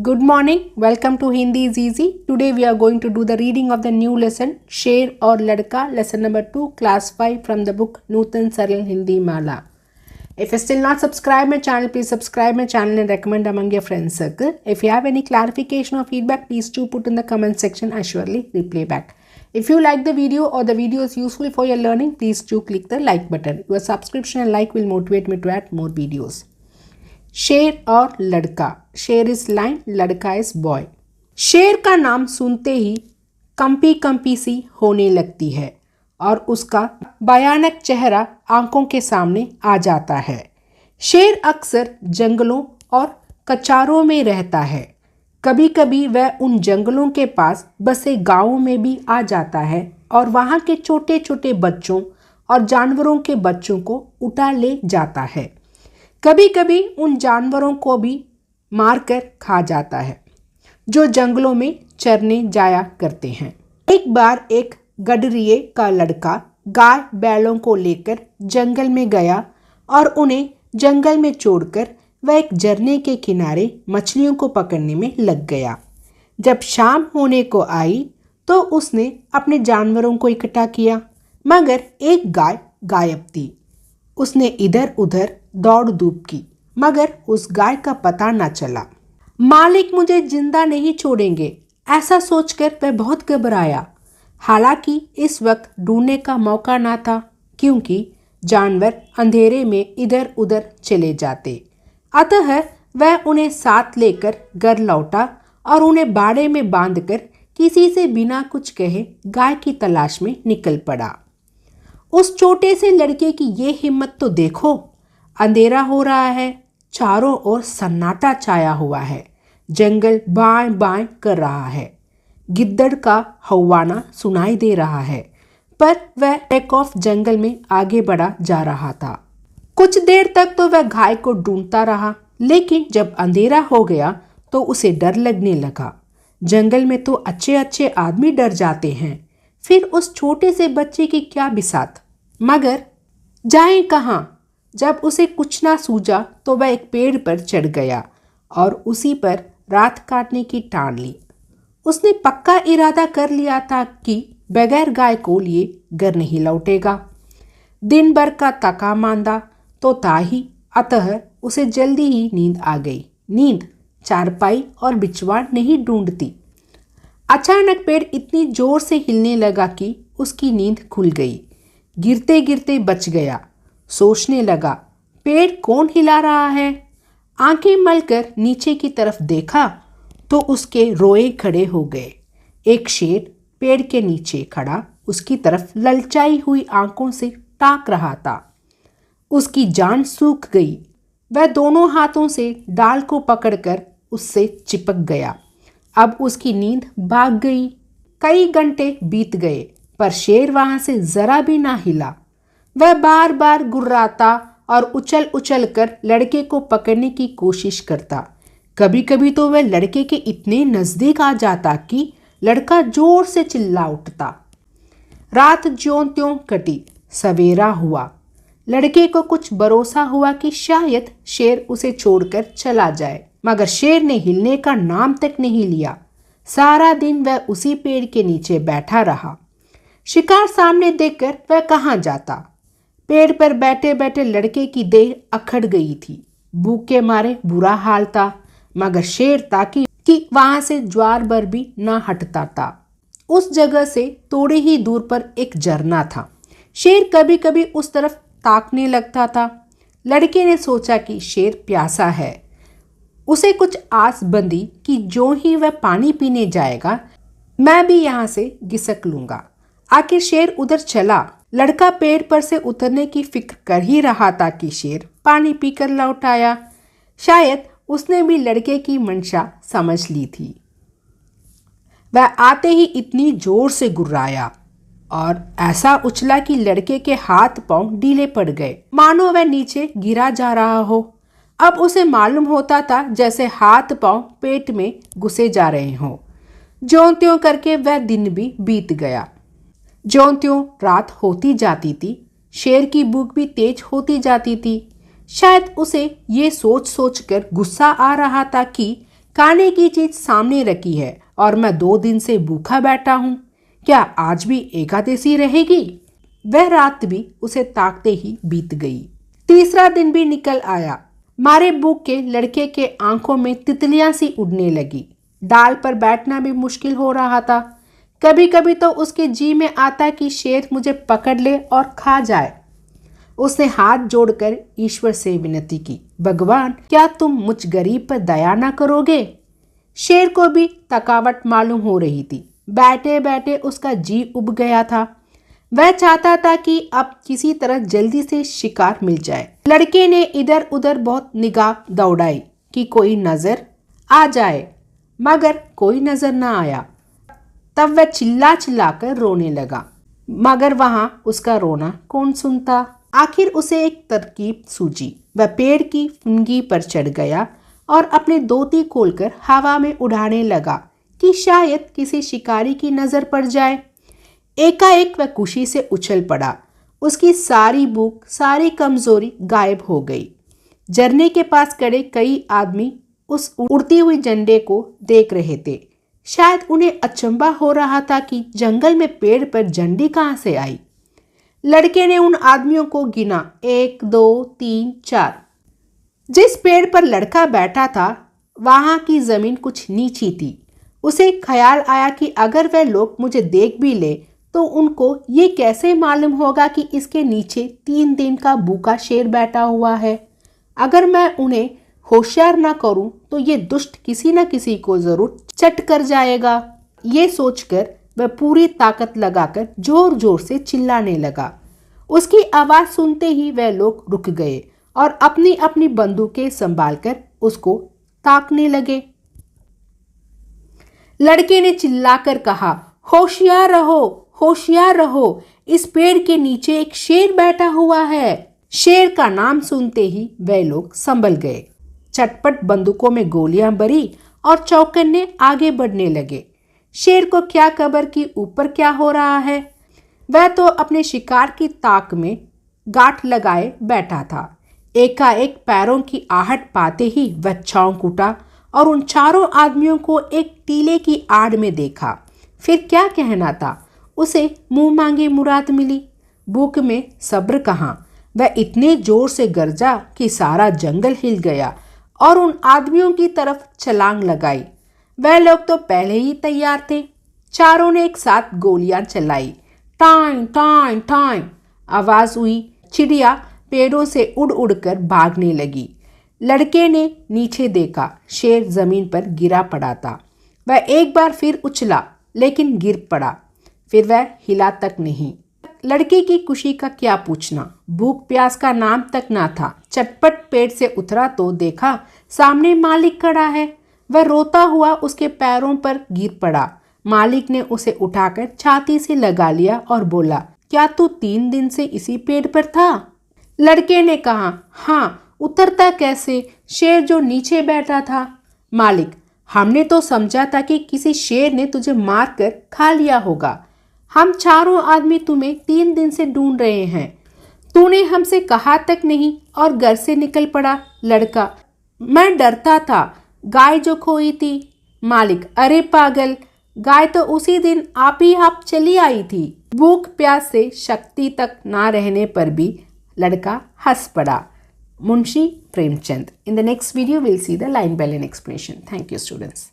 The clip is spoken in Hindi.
Good morning. Welcome to Hindi is Easy. Today we are going to do the reading of the new lesson Sher और लड़का lesson number 2 class 5 from the book Nutan Saral Hindi Mala. If you still not subscribe my channel, please subscribe my channel and recommend among your friends circle. If you have any clarification or feedback, please do put in the comment section. I surely reply back. If you like the video or the video is useful for your learning, please do click the like button. Your subscription and like will motivate me to add more videos. शेर और लड़का. शेर इज लाइन, लड़का इज बॉय. शेर का नाम सुनते ही कंपी कंपी सी होने लगती है और उसका भयानक चेहरा आंखों के सामने आ जाता है. शेर अक्सर जंगलों और कचारों में रहता है. कभी कभी वह उन जंगलों के पास बसे गांवों में भी आ जाता है और वहां के छोटे छोटे बच्चों और जानवरों के बच्चों को उठा ले जाता है. कभी कभी उन जानवरों को भी मारकर खा जाता है जो जंगलों में चरने जाया करते हैं. एक बार एक गडरिये का लड़का गाय बैलों को लेकर जंगल में गया और उन्हें जंगल में छोड़कर वह एक झरने के किनारे मछलियों को पकड़ने में लग गया. जब शाम होने को आई तो उसने अपने जानवरों को इकट्ठा किया, मगर एक गाय गायब थी. उसने इधर उधर दौड़ धूप की, मगर उस गाय का पता न चला. मालिक मुझे जिंदा नहीं छोड़ेंगे, ऐसा सोचकर वह बहुत घबराया. हालांकि इस वक्त ढूंढने का मौका ना था, क्योंकि जानवर अंधेरे में इधर उधर चले जाते. अतः वह उन्हें साथ लेकर घर लौटा और उन्हें बाड़े में बांधकर किसी से बिना कुछ कहे गाय की तलाश में निकल पड़ा. उस छोटे से लड़के की ये हिम्मत तो देखो. अंधेरा हो रहा है, चारों ओर सन्नाटा छाया हुआ है, जंगल बाएं बाएं कर रहा है, गिद्दड़ का हौवाना सुनाई दे रहा है, पर वह टेक ऑफ जंगल में आगे बढ़ा जा रहा था. कुछ देर तक तो वह गाय को ढूंढता रहा, लेकिन जब अंधेरा हो गया तो उसे डर लगने लगा. जंगल में तो अच्छे अच्छे आदमी डर जाते हैं, फिर उस छोटे से बच्चे की क्या बिसात. मगर जाए कहाँ. जब उसे कुछ ना सूझा तो वह एक पेड़ पर चढ़ गया और उसी पर रात काटने की ठान ली. उसने पक्का इरादा कर लिया था कि बगैर गाय को लिए घर नहीं लौटेगा. दिन भर का थका मांदा तो था ही, अतः उसे जल्दी ही नींद आ गई. नींद चारपाई और बिछवा नहीं ढूंढती. अचानक पेड़ इतनी जोर से हिलने लगा कि उसकी नींद खुल गई. गिरते गिरते बच गया. सोचने लगा, पेड़ कौन हिला रहा है. आंखें मलकर नीचे की तरफ देखा तो उसके रोए खड़े हो गए. एक शेर पेड़ के नीचे खड़ा उसकी तरफ ललचाई हुई आंखों से ताक रहा था. उसकी जान सूख गई. वह दोनों हाथों से डाल को पकड़कर उससे चिपक गया. अब उसकी नींद भाग गई. कई घंटे बीत गए, पर शेर वहां से जरा भी ना हिला. वह बार बार गुर्राता और उछल उछल कर लड़के को पकड़ने की कोशिश करता. कभी कभी तो वह लड़के के इतने नजदीक आ जाता कि लड़का जोर से चिल्ला उठता. रात ज्यों त्यों कटी. सवेरा हुआ. लड़के को कुछ भरोसा हुआ कि शायद शेर उसे छोड़कर चला जाए, मगर शेर ने हिलने का नाम तक नहीं लिया. सारा दिन वह उसी पेड़ के नीचे बैठा रहा. शिकार सामने देखकर वह कहाँ जाता. पेड़ पर बैठे बैठे लड़के की देह अखड़ गई थी. भूख के मारे बुरा हाल था, मगर शेर था कि वहां से ज्वार भर भी ना हटता था. उस जगह से थोड़ी ही दूर पर एक झरना था. शेर कभी कभी उस तरफ ताकने लगता था. लड़के ने सोचा कि शेर प्यासा है. उसे कुछ आस बंधी कि जो ही वह पानी पीने जाएगा मैं भी यहाँ से घिसक लूंगा. आखिर शेर उधर चला. लड़का पेड़ पर से उतरने की फिक्र कर ही रहा था कि शेर पानी पीकर लौट आया. शायद उसने भी लड़के की मंशा समझ ली थी. वह आते ही इतनी जोर से गुर्राया और ऐसा उछला कि लड़के के हाथ पांव ढीले पड़ गए, मानो वह नीचे गिरा जा रहा हो. अब उसे मालूम होता था जैसे हाथ पांव पेट में घुसे जा रहे हों. ज्यों त्यों करके वह दिन भी बीत गया. ज्यों त्यों रात होती जाती थी, शेर की भूख भी तेज होती जाती थी. शायद उसे ये सोच सोच कर गुस्सा आ रहा था कि खाने की चीज सामने रखी है और मैं 2 दिन से भूखा बैठा हूँ। क्या आज भी एकादशी रहेगी? वह रात भी उसे ताकते ही बीत गई। तीसरा दिन भी निकल आया। मारे भूख के लड़के के आंखों में तितलियां सी उड़ने लगी। डाल पर बैठना भी मुश्किल हो रहा था। कभी कभी तो उसके जी में आता कि शेर मुझे पकड़ ले और खा जाए। उसने हाथ जोड़कर ईश्वर से विनती की, भगवान क्या तुम मुझ गरीब पर दया ना करोगे? शेर को भी थकावट मालूम हो रही थी। बैठे बैठे उसका जी उब गया था। वह चाहता था कि अब किसी तरह जल्दी से शिकार मिल जाए। लड़के ने इधर उधर बहुत निगाह दौड़ाई कि कोई नजर आ जाए, मगर कोई नजर न आया। तब वह चिल्ला चिल्लाकर रोने लगा, मगर वहां उसका रोना कौन सुनता। आखिर उसे एक तरकीब सूझी। वह पेड़ की फुनगी पर चढ़ गया और अपने धोती खोलकर हवा में उड़ाने लगा कि शायद किसी शिकारी की नजर पड़ जाए। एकाएक वह खुशी से उछल पड़ा। उसकी सारी भूख, सारी कमजोरी गायब हो गई। झरने के पास खड़े कई आदमी उस उड़ती हुई झंडे को देख रहे थे। शायद उन्हें अचंभा हो रहा था कि जंगल में पेड़ पर झंडी कहां से आई। लड़के ने उन आदमियों को गिना, 1 2 3 4। जिस पेड़ पर लड़का बैठा था वहां की जमीन कुछ नीची थी। उसे ख्याल आया कि अगर वह लोग मुझे देख भी ले तो उनको ये कैसे मालूम होगा कि इसके नीचे 3 दिन का भूखा शेर बैठा हुआ है। अगर मैं उन्हें होशियार ना करूं तो ये दुष्ट किसी न किसी को जरूर चट कर जाएगा। ये सोचकर वह पूरी ताकत लगाकर जोर जोर से चिल्लाने लगा। उसकी आवाज सुनते ही वह लोग रुक गए और अपनी अपनी बंदूकें संभालकर उसको ताकने लगे। लड़के ने चिल्लाकर कहा, होशियार रहो, होशियार रहो, इस पेड़ के नीचे एक शेर बैठा हुआ है। शेर का नाम सुनते ही वह लोग संभल गए। चटपट बंदूकों में गोलियां भरी और चौकन्ने आगे बढ़ने लगे। शेर को क्या खबर कि ऊपर क्या हो रहा है। वह तो अपने शिकार की ताक में गांठ लगाए बैठा था। एकाएक पैरों की आहट पाते ही वह चौंक उठा और उन चारों आदमियों को एक टीले की आड़ में देखा। फिर क्या कहना था, उसे मुंह मांगी मुराद मिली। भूख में सब्र कहाँ। वह इतने जोर से गरजा कि सारा जंगल हिल गया और उन आदमियों की तरफ छलांग लगाई। वह लोग तो पहले ही तैयार थे। चारों ने एक साथ गोलियां चलाई। टाइम टाइम टाइम आवाज हुई। चिड़िया पेड़ों से उड़ उड़कर भागने लगी। लड़के ने नीचे देखा, शेर जमीन पर गिरा पड़ा था। वह एक बार फिर उछला लेकिन गिर पड़ा। फिर वह हिला तक नहीं। लड़के की खुशी का क्या पूछना। भूख प्यास का नाम तक ना था। चटपट पेड़ से उतरा तो देखा सामने मालिक खड़ा है। वह रोता हुआ उसके पैरों पर गिर पड़ा। मालिक ने उसे उठाकर छाती से लगा लिया और बोला, क्या तू 3 दिन से इसी पेड़ पर था? लड़के ने कहा, हाँ, उतरता कैसे? शेर जो नीचे बैठा था। मालिक, हमने तो समझा था कि किसी शेर ने तुझे मारकर खा लिया होगा। हम चारों आदमी तुम्हें 3 दिन से ढूंढ रहे हैं। तूने हमसे कहा तक नहीं और घर से निकल पड़ा। लड़का, मैं डरता था, गाय जो खोई थी। मालिक, अरे पागल, गाय तो उसी दिन आप चली आई थी। भूख प्यास से शक्ति तक ना रहने पर भी लड़का हंस पड़ा। Munshi Premchand. In the next video, we'll see the line by line explanation. Thank you, students.